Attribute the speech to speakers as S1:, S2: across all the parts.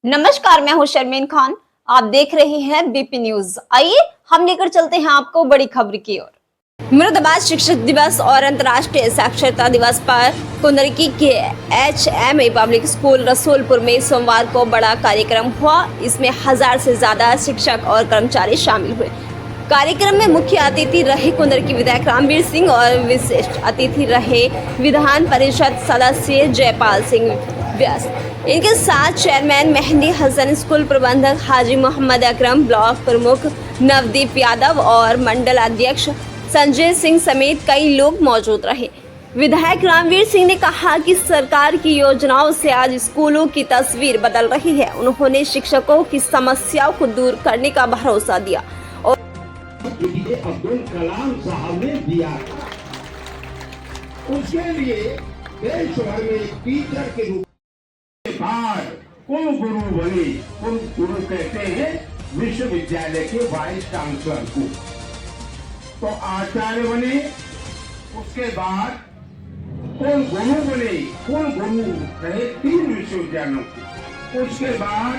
S1: नमस्कार, मैं हूं शर्मीन खान। आप देख रहे हैं बीपी न्यूज। आइए हम लेकर चलते हैं आपको बड़ी खबर की ओर। मुरादाबाद शिक्षक दिवस और अंतर्राष्ट्रीय साक्षरता दिवस पर कुंदरकी के HMA पब्लिक स्कूल रसूलपुर में सोमवार को बड़ा कार्यक्रम हुआ। इसमें 1000 से ज्यादा शिक्षक और कर्मचारी शामिल हुए। कार्यक्रम में मुख्य अतिथि रहे कुंदरकी विधायक रामवीर सिंह और विशिष्ट अतिथि रहे विधान परिषद सदस्य जयपाल सिंह व्यास। इनके साथ चेयरमैन मेहंदी हसन, स्कूल प्रबंधक हाजी मोहम्मद अकरम, ब्लॉक प्रमुख नवदीप यादव और मंडल अध्यक्ष संजय सिंह समेत कई लोग मौजूद रहे। विधायक रामवीर सिंह ने कहा कि सरकार की योजनाओं से आज स्कूलों की तस्वीर बदल रही है। उन्होंने शिक्षकों की समस्याओं को दूर करने का भरोसा दिया और
S2: अब्दुल कलाम साहब ने दिया था। उसके लिए देश भर में टीचर के रूप बाद कुल गुरु बने। कुल गुरु कहते हैं विश्वविद्यालय के वाइस चांसलर को। तो आचार्य बने, उसके बाद कुल गुरु बने। कुल गुरु रहे 3 विश्वविद्यालयों के। उसके बाद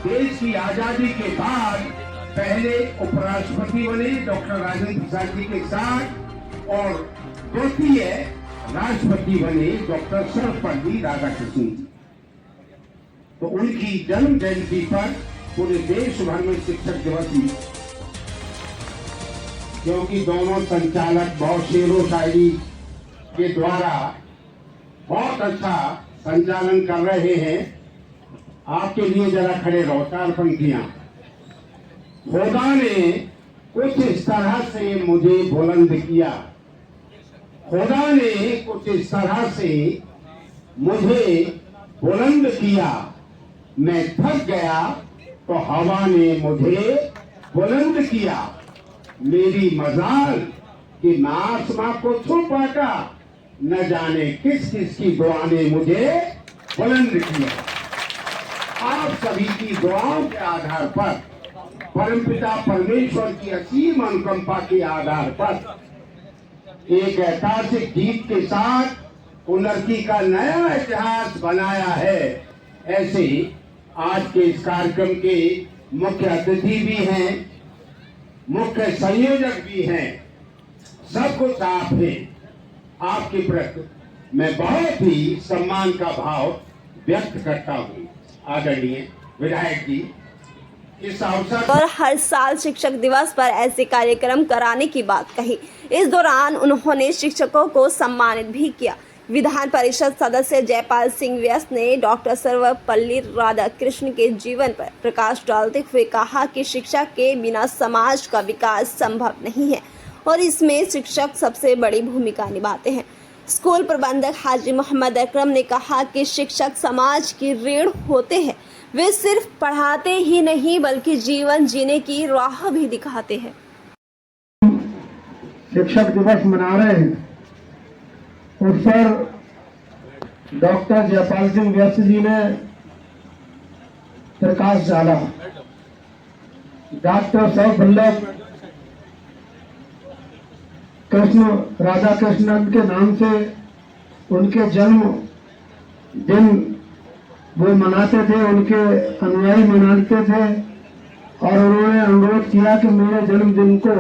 S2: देश की आजादी के बाद पहले उपराष्ट्रपति बने डॉक्टर राजेंद्र प्रसाद जी के साथ, और द्वितीय राष्ट्रपति बने डॉक्टर सर्वपल्ली राधाकृष्णन जी। तो उनकी जन्म जयंती पर पूरे देश भर में शिक्षक दिवस में, क्योंकि दोनों संचालक बहुत शेरो शायरी के द्वारा बहुत अच्छा संचालन कर रहे हैं। आपके लिए जरा खड़े रहो, 4 पंक्तियां। खुदा ने कुछ इस तरह से मुझे बुलंद किया। खुदा ने कुछ इस तरह से मुझे बुलंद किया। मैं थक गया तो हवा ने मुझे बुलंद किया। मेरी मजाल कि मैं आसमां को छू पाता, न जाने किस किस की दुआ ने मुझे बुलंद किया। आप सभी की दुआओं के आधार पर, परमपिता परमेश्वर की असीम अनुकंपा के आधार पर एक ऐतिहासिक जीत के साथ कुंदरकी का नया इतिहास बनाया है। ऐसे आज के इस कार्यक्रम के मुख्य अतिथि भी हैं, मुख्य संयोजक भी हैं, सब कुछ आप हैं। आपके प्रति मैं बहुत ही सम्मान का भाव व्यक्त करता हूँ। आदरणीय विधायक जी, इस अवसर
S1: पर हर साल शिक्षक दिवस पर ऐसे कार्यक्रम कराने की बात कही। इस दौरान उन्होंने शिक्षकों को सम्मानित भी किया। विधान परिषद सदस्य जयपाल सिंह व्यास ने डॉक्टर सर्वपल्ली राधाकृष्णन के जीवन पर प्रकाश डालते हुए कहा कि शिक्षा के बिना समाज का विकास संभव नहीं है और इसमें शिक्षक सबसे बड़ी भूमिका निभाते हैं। स्कूल प्रबंधक हाजी मोहम्मद अकरम ने कहा कि शिक्षक समाज की रीढ़ होते हैं। वे सिर्फ पढ़ाते ही नहीं बल्कि जीवन जीने की राह भी दिखाते हैं।
S3: शिक्षक दिवस मना रहे हैं, उस पर डॉक्टर जयपाल सिंह व्यास जी ने प्रकाश डाला। डॉक्टर सर्वपल्ली कृष्ण राधाकृष्णन के नाम से उनके जन्म दिन वो मनाते थे, उनके अनुयायी मनाते थे, और उन्होंने अनुरोध किया कि मेरे जन्मदिन को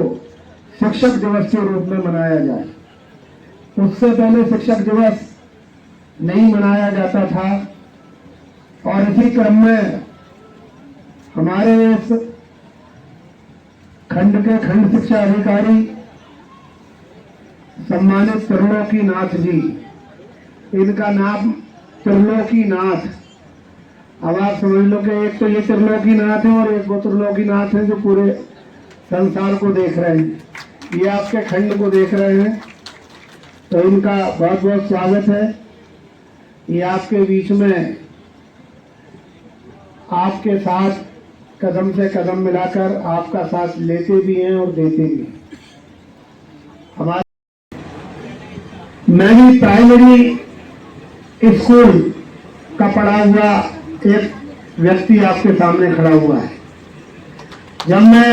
S3: शिक्षक दिवस के रूप में मनाया जाए। उससे पहले शिक्षक दिवस नहीं मनाया जाता था, और इसी क्रम में हमारे इस खंड के खंड शिक्षा अधिकारी सम्मानित त्रिलोकीनाथ जी, इनका नाम त्रिलोकीनाथ। अब आप समझ लो कि एक तो ये त्रिलोकीनाथ है और एक वो त्रिलोकीनाथ है जो पूरे संसार को देख रहे हैं, ये आपके खंड को देख रहे हैं। तो इनका बहुत बहुत स्वागत है। ये आपके बीच में आपके साथ कदम से कदम मिलाकर आपका साथ लेते भी हैं और देते भी हैं। हमारे मैं भी प्राइमरी स्कूल का पढ़ा हुआ एक व्यक्ति आपके सामने खड़ा हुआ है। जब मैं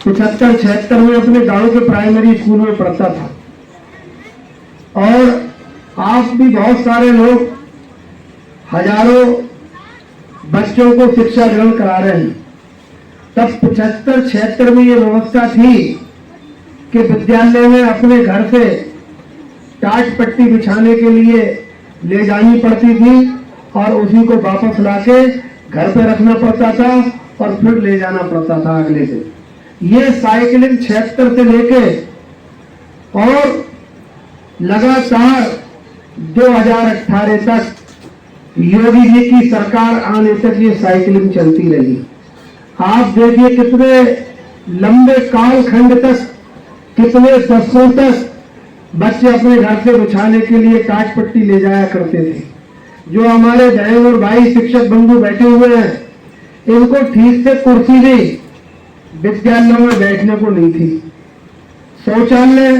S3: 75-76 में अपने गांव के प्राइमरी स्कूल में पढ़ता था, और आप भी बहुत सारे लोग हजारों बच्चों को शिक्षा ग्रहण करा रहे हैं। तब 75-76 में ये व्यवस्था थी कि विद्यालय में अपने घर से टाट पट्टी बिछाने के लिए ले जानी पड़ती थी और उसी को वापस लाके घर पे रखना पड़ता था और फिर ले जाना पड़ता था अगले दिन। ये साइकिलिंग 76 से लेके और लगातार 2018 तक योगी जी की सरकार आने तक ये साइकिलिंग चलती रही। आप देखिए कितने लंबे कालखंड तक, कितने दशकों तक बच्चे अपने घर से बिछाने के लिए टाट पट्टी ले जाया करते थे। जो हमारे बहन और भाई शिक्षक बंधु बैठे हुए हैं, इनको ठीक से कुर्सी भी विद्यालयों में बैठने को नहीं थी। शौचालय,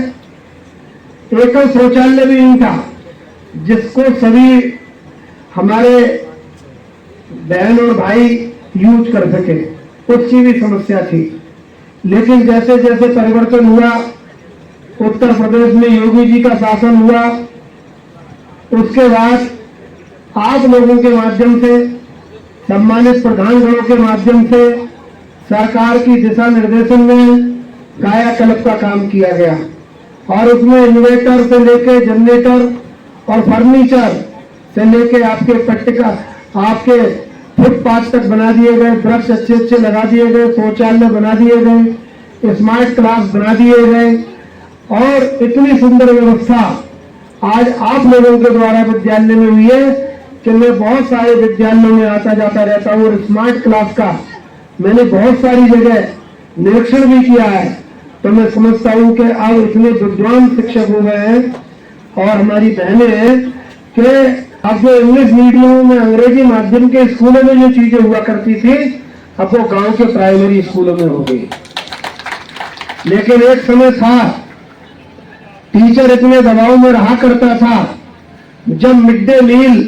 S3: एकल शौचालय भी नहीं था जिसको सभी हमारे बहन और भाई यूज कर सके, उसकी भी समस्या थी। लेकिन जैसे जैसे परिवर्तन हुआ, उत्तर प्रदेश में योगी जी का शासन हुआ, उसके बाद आप लोगों के माध्यम से, सम्मानित प्रधानगणों के माध्यम से सरकार की दिशा निर्देशन में कायाकल्प का काम किया गया और उसमें इन्वर्टर से लेके जनरेटर और फर्नीचर से लेके आपके पट्टिका, आपके फुटपाथ तक बना दिए गए, वृक्ष अच्छे अच्छे लगा दिए गए, शौचालय बना दिए गए, स्मार्ट क्लास बना दिए गए और इतनी सुंदर व्यवस्था आज आप लोगों के द्वारा विद्यालय में हुई है कि मैं बहुत सारे विद्यालयों में आता जाता रहता हूँ और स्मार्ट क्लास का मैंने बहुत सारी जगह निरीक्षण भी किया है। तो मैं समझता हूँ कि अब इतने विद्वान शिक्षक हो गए हैं और हमारी बहनें कि अब जो इंग्लिश मीडियम में, अंग्रेजी माध्यम के स्कूलों में जो चीजें हुआ करती थी, अब वो गांव के प्राइमरी स्कूलों में हो गई। लेकिन एक समय था, टीचर इतने दबाव में रहा करता था, जब मिड डे मील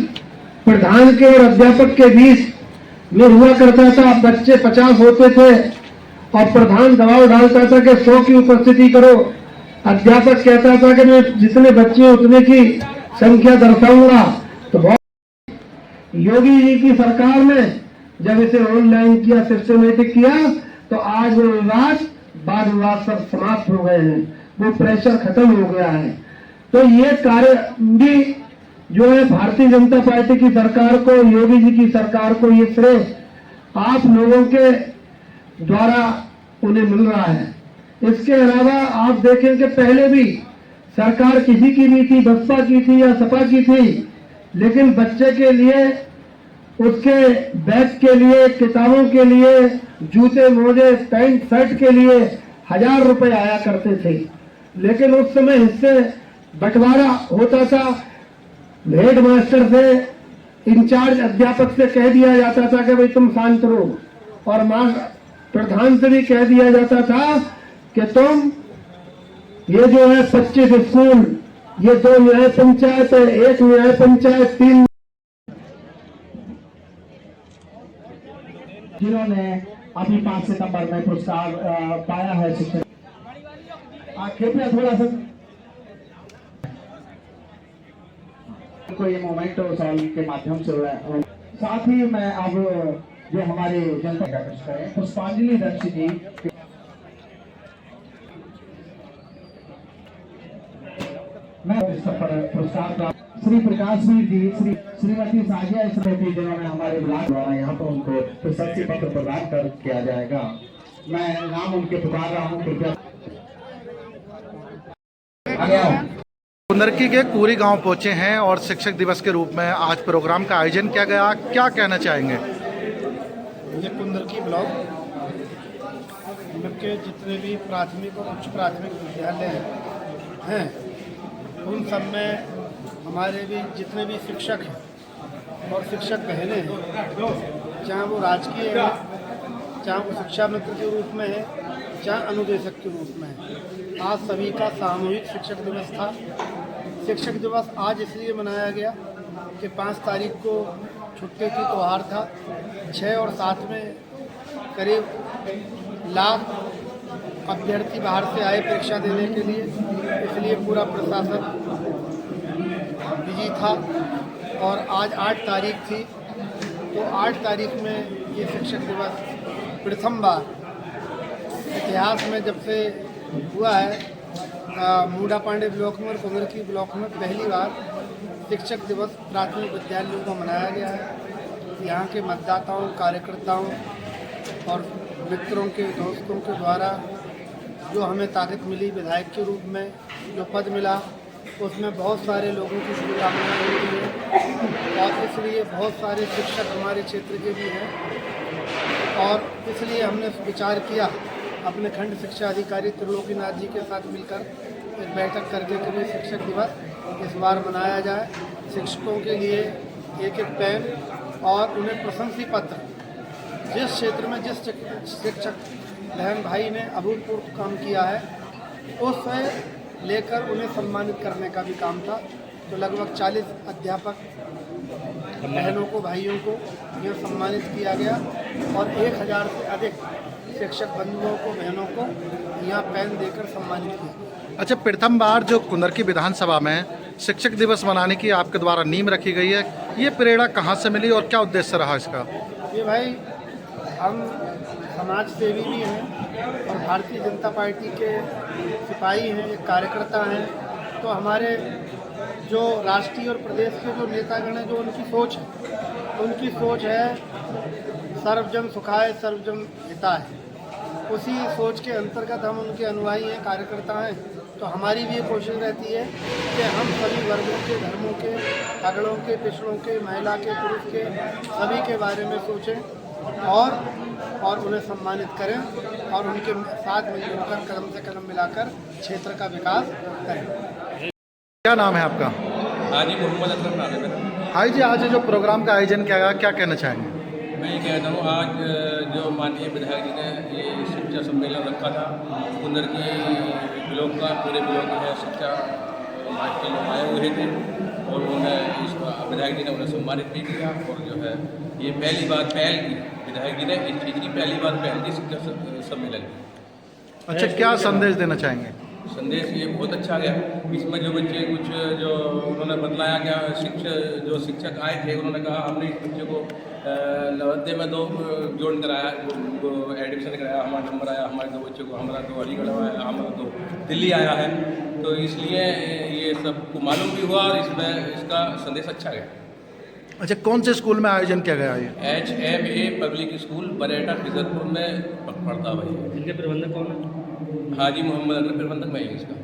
S3: प्रधान के और अध्यापक के बीच में हुआ करता था, बच्चे 50 होते थे और प्रधान दबाव डालता था कि 100 की उपस्थिति करो। अध्यापक कहता था कि मैं जितने बच्चे उतने की संख्या दर्शाऊंगा। तो बहुत योगी जी की सरकार ने जब इसे ऑनलाइन किया, सिस्टमेटिक किया, तो आज वो विवाद, वाद विवाद सब समाप्त हो गए हैं, वो प्रेशर खत्म हो गया है। तो ये कार्य भी जो है भारतीय जनता पार्टी की सरकार को, योगी जी की सरकार को ये श्रेय आप लोगों के द्वारा उन्हें मिल रहा है। इसके अलावा आप देखें कि पहले भी सरकार किसी की भी थी, बसपा की थी या सपा की थी, लेकिन बच्चे के लिए, उसके बैग के लिए, किताबों के लिए, जूते मोजे पैंट शर्ट के लिए 1000 रुपए आया करते थे। लेकिन उस समय हिस्से बंटवारा होता था, हेड मास्टर से, इंचार्ज अध्यापक से कह दिया जाता था कि भाई तुम शांत रहो, और प्रधान से भी कह दिया जाता था कि तुम ये जो है 25 स्कूल, ये 2 न्याय पंचायत, 1 न्याय पंचायत, 3
S4: जिन्होंने अभी 5 सितंबर में पुरस्कार पाया है शिक्षक। कृपया थोड़ा सा को ये मोमेंट सॉल्व के माध्यम से हुआ है। साथ ही मैं अब जो हमारे जनता का कुछ करें, पुष्पांजलि दक्ष जी, मैं पुरस्कार प्राप्त श्री प्रकाश जी, श्रीमती साजिया स्मृति, जिन्होंने हमारे ब्लॉक द्वारा यहाँ पर उनको प्रशस्ति पत्र प्रदान कर किया जाएगा। मैं नाम उनके पुकार रहा हूँ, कृपया
S5: कुंदरकी के कुरी गांव पहुंचे हैं और शिक्षक दिवस के रूप में आज प्रोग्राम का आयोजन किया गया। क्या कहना चाहेंगे?
S6: ये कुंदरकी ब्लॉक के जितने भी प्राथमिक और उच्च प्राथमिक विद्यालय हैं, उन सब में हमारे भी जितने भी शिक्षक हैं और शिक्षक बहनें हैं, चाहे वो राजकीय है, चाहे वो शिक्षा मित्र के रूप में है, चाहे अनुदेशक के रूप में है, आज सभी का सामूहिक शिक्षक दिवस था। शिक्षक दिवस आज इसलिए मनाया गया कि 5 तारीख को छुट्टी की त्योहार था। 6 और 7 में करीब लाख अभ्यर्थी बाहर से आए परीक्षा देने के लिए, इसलिए पूरा प्रशासन बिजी था। और आज 8 तारीख थी, तो 8 तारीख में ये शिक्षक दिवस प्रथम बार इतिहास में जब से हुआ है मूडा पांडे ब्लॉक में और कुंदरकी ब्लॉक में पहली बार शिक्षक दिवस प्राथमिक विद्यालयों को मनाया गया है। यहाँ के मतदाताओं, कार्यकर्ताओं और मित्रों के, दोस्तों के द्वारा जो हमें ताकत मिली विधायक के रूप में, जो पद मिला, उसमें बहुत सारे लोगों की शुभकामनाएं होती हैं और इसलिए बहुत सारे शिक्षक हमारे क्षेत्र के भी हैं और इसलिए हमने विचार किया अपने खंड शिक्षा अधिकारी त्रिलोकीनाथ जी के साथ मिलकर एक बैठक करके कभी शिक्षक दिवस इस बार मनाया जाए। शिक्षकों के लिए एक एक पेन और उन्हें प्रशंसी पत्र, जिस क्षेत्र में जिस शिक्षक बहन भाई ने अभूतपूर्व काम किया है उससे लेकर उन्हें सम्मानित करने का भी काम था। तो लगभग 40 अध्यापक बहनों को, भाइयों को यह सम्मानित किया गया और 1000 से अधिक शिक्षक बंधुओं को, बहनों को यहाँ पेन देकर सम्मानित किया।
S5: अच्छा, प्रथम बार जो कुंदरकी विधानसभा में शिक्षक दिवस मनाने की आपके द्वारा नींव रखी गई है, ये प्रेरणा कहाँ से मिली और क्या उद्देश्य रहा इसका?
S6: ये भाई, हम समाज सेवी भी हैं और भारतीय जनता पार्टी के सिपाही हैं, एक कार्यकर्ता हैं। तो हमारे जो राष्ट्रीय और प्रदेश के जो नेतागण हैं, जो उनकी सोच है सर्वजन सुखाय सर्वजन हिताय। उसी सोच के अंतर्गत हम उनके अनुयायी हैं, कार्यकर्ता हैं। तो हमारी भी ये कोशिश रहती है कि हम सभी वर्गों के, धर्मों के, अगड़ों के, पिछड़ों के, महिला के, पुरुष के, सभी के बारे में सोचें और उन्हें सम्मानित करें और उनके साथ मिलकर कदम से कदम मिलाकर क्षेत्र का विकास करें।
S5: क्या नाम है आपका?
S7: हाजी मोहम्मद अकरम नाम है मेरा।
S5: हाई जी, आज जो प्रोग्राम का आयोजन किया गया, क्या कहना चाहेंगे?
S7: मैं ये कहता हूँ, आज जो माननीय विधायक जी ने ये शिक्षा सम्मेलन रखा था, कुंदरकी ब्लॉक का, पूरे ब्लॉक है शिक्षा विभाग के लोग आए हुए थे और उन्होंने इसका विधायक जी ने उन्हें सम्मानित भी किया और जो है ये पहली बार पहल की, विधायक जी ने इस चीज़ की पहली बार पहल की शिक्षा सम्मेलन की।
S5: अच्छा, क्या संदेश देना चाहेंगे?
S7: संदेश ये बहुत अच्छा गया। इसमें जो बच्चे कुछ जो उन्होंने बतलाया गया, जो शिक्षक आए थे उन्होंने कहा हमने इस बच्चे को नवोदय में 2 जोड़ कराया, एडमिशन कराया, हमारा नंबर आया, हमारे 2 बच्चों को, हमारा 2 अलीगढ़ आया, हमारा 2 दिल्ली आया है। तो इसलिए ये सबको मालूम भी हुआ और इसमें इसका संदेश अच्छा गया।
S5: अच्छा, कौन से स्कूल में आयोजन किया गया ये?
S7: HMA पब्लिक स्कूल बरेटा फिजरपुर में पढ़ता भाई।
S8: इनके प्रबंधक कौन है?
S7: हाजी मोहम्मद अकरम प्रबंधक मैं इसका।